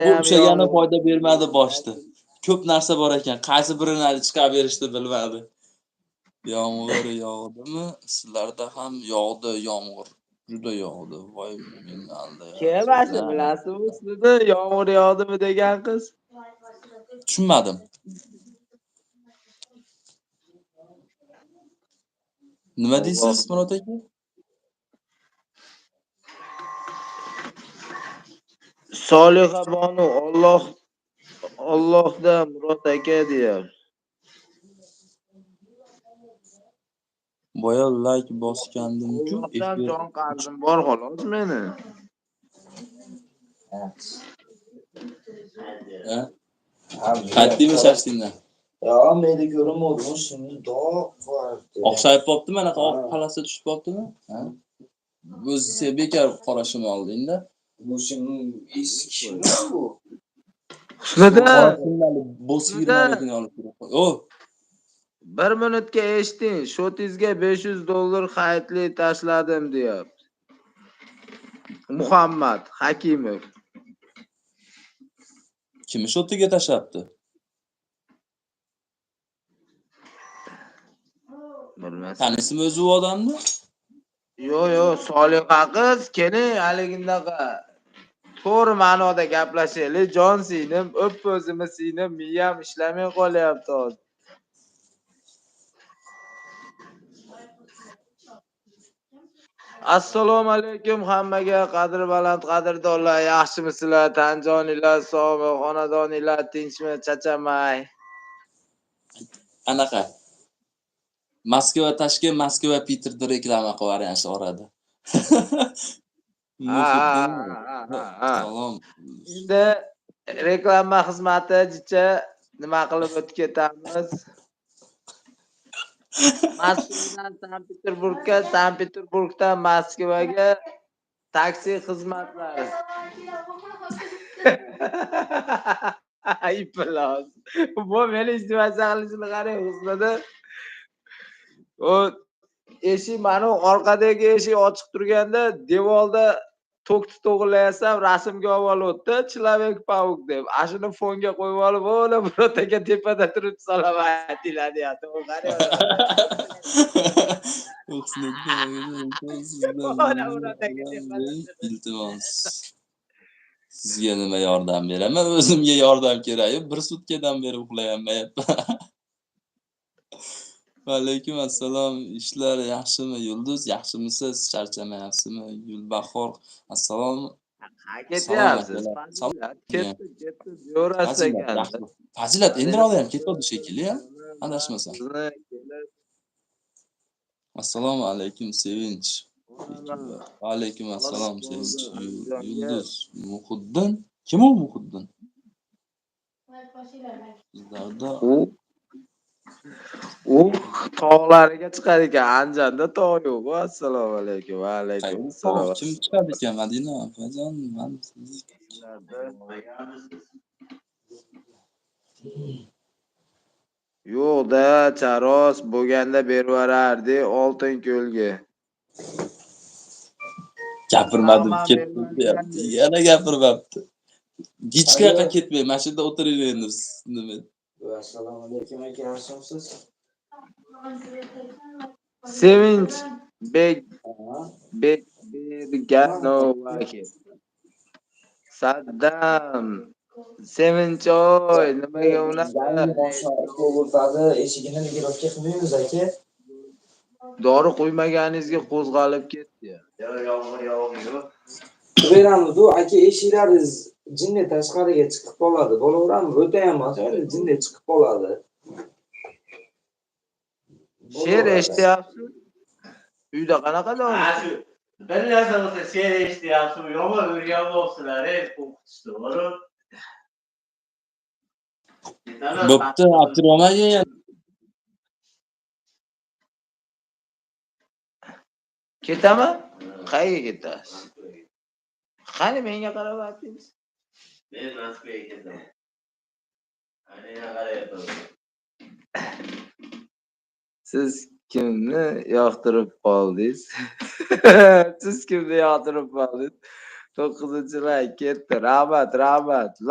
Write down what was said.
Bu ham ushlagani yog'du. foyda bermadi boshda. Ko'p narsa bor ekan, qaysi birini chiqarib berishni bilmadi. Yomg'ir yog'dimi? Sizlarda ham yog'di yomg'ir. Juda yog'di. Voy men alda. Kelmasa bilasizmi sizni yomg'ir yog'dimi degan qiz? Tushunmadim. Nima deysiz, Murod aka? Soliha Bonu Allohda Murod aka deyar. Boya like bosgandim-ku, Allohdan efir. jon qarzim bor xolos meni. Ha? Qaytdingmi shashtingdan? Ya meni ko'rmadim, shuni doq qo'yibdi. Oqshayib qoptimi, anaqa oq palasi tushib qoptimi? Ha? O'zi bekor qorashim oldingda. Bu shunning eski bu. Husniddin, Bo'z 20 olib kelib qo'y. O, 1 minutga eshiting. Shotizga $500 xayrli tashladim deyapti. Muhammad Hakimov. kim shotiga tashlabdi? Bilmasam. Tanisimi o'zi u odamni? Yo, Soliha qiz, keling haligindaqa to'g'ri ma'noda gaplashaylik. Jon siynim, o'p o'zimni siynim, miyam ishlamay qolyapti hozir. Assalomu alaykum hammaga, qadri baland qadrdonlar, yaxshimisizlar? Tanjoninglar, sog'mi? Xonadoninglar tinchmi? Chachamay. Anaqa. Moskva, Toshkent, Moskva, Peterda reklama qilib yuborgan orada. Salom. Endi reklama xizmati jicha nima qilib o'tib ketamiz? Moskvadan Sankt-Peterburgga, Sankt-Peterburgdan Moskvaga taksi xizmatlari. Ayplos. Bu meni izdivosiya qilishini qarang, Husniddin. O eshik mana orqadagi eshik ochiq turganda devorda tokni to'g'irlayapsam, rasmga olib o'tdi, Человек Паук deb. Ashuni fonga qo'yib olib, o'la Murod aka tepada turib salom aytinglar deyapti. O qarang. Iltimos. Sizga nima yordam beraman? O'zimga yordam kerak. Bir sutkadan beri uxlayolmayapman. Va alaykum assalom. Ishlar yaxshimi? Yulduz, yaxshimisiz? Charchamayapsizmi? Gulbahor, assalom. Ketyapsiz. Ketdi. Yo'rasiz ekan. Fazilat Endiroda ham ketdi shekilli, ha? Adashmasam. Assalomu alaykum Sevinch. Va alaykum assalom Sevinch. Yulduz Muhiddin. Kim u Muhiddin? Sizlarda u tog'lariga chiqar ekan. Andijonda tog' yo'q. Assalomu alaykum. Va alaykum assalom. kim chiqadi ekan Madina? Fajon, men Yo'q-da, charos bo'lganda bervarardi Oltin ko'lga. gapirmadim, ketdim deyapti. Yana gapirmabdi. Hech qayerga ketmay, mashinada o'tiraveramiz. Nima? Assalomu alaykum aka, yaxshimisiz? Sevinch Berganovaki. Saddam Sevinchoy nimaga unaqa Qo'g'irtadi, eshigini girovga qilmaymiz aka. dori qo'ymaganingizga qo'zg'alib ketdi. Beramiz-ku aka, eshiklaringiz jinni tashqariga chiqib qoladi. Bo'laverami? O'ta ham emas, jinni chiqib qoladi. She'r eshityapsiz? Uyda qanaqa dori? Bir narsa bo'lsa she'r eshityapsiz, yomon o'rgan bo'libsizlar, o'qitishni borib. Bo'pti, Abdurahmonga Ketaman? Qayerga ketasiz? Qani menga qarab aytingiz. Men Moskvaga ketaman. Menga qarayapman. Siz kimni yoqtirib qoldingiz? Siz kimni yoqtirib qoldingiz? 9-like ketdi. Rahmat.